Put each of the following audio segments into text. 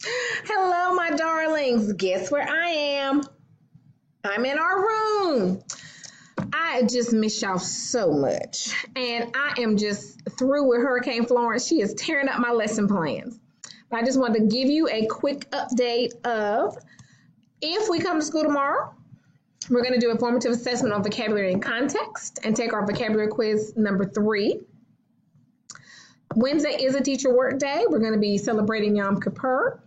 Hello, my darlings. Guess where I am? I'm in our room. I just miss y'all so much. And I am just through with Hurricane Florence. She is tearing up my lesson plans. But I just wanted to give you a quick update of if we come to school tomorrow, we're going to do a formative assessment on vocabulary and context and take our vocabulary quiz number 3. Wednesday is a teacher work day. We're going to be celebrating Yom Kippur.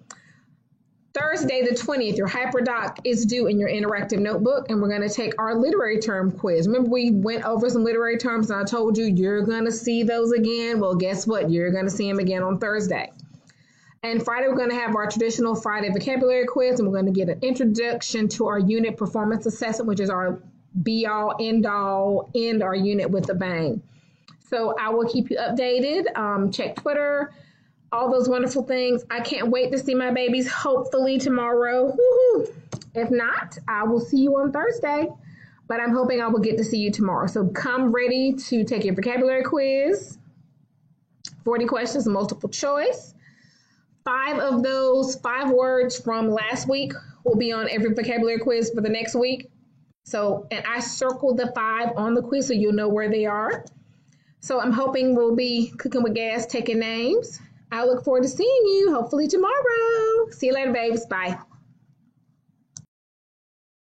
Thursday, the 20th, your HyperDoc is due in your interactive notebook, and we're going to take our literary term quiz. Remember, we went over some literary terms, and I told you you're going to see those again. Well, guess what? You're going to see them again on Thursday. And Friday, we're going to have our traditional Friday vocabulary quiz, and we're going to get an introduction to our unit performance assessment, which is our be-all, end-all, end our unit with a bang. So I will keep you updated. Check Twitter, all those wonderful things. I can't wait to see my babies, hopefully tomorrow. Woo-hoo. If not, I will see you on Thursday. But I'm hoping I will get to see you tomorrow. So come ready to take your vocabulary quiz. 40 questions, multiple choice. 5 of those 5 words from last week will be on every vocabulary quiz for the next week. So, and I circled the 5 on the quiz so you'll know where they are. So I'm hoping we'll be cooking with gas, taking names. I look forward to seeing you hopefully tomorrow. See you later, babes. Bye.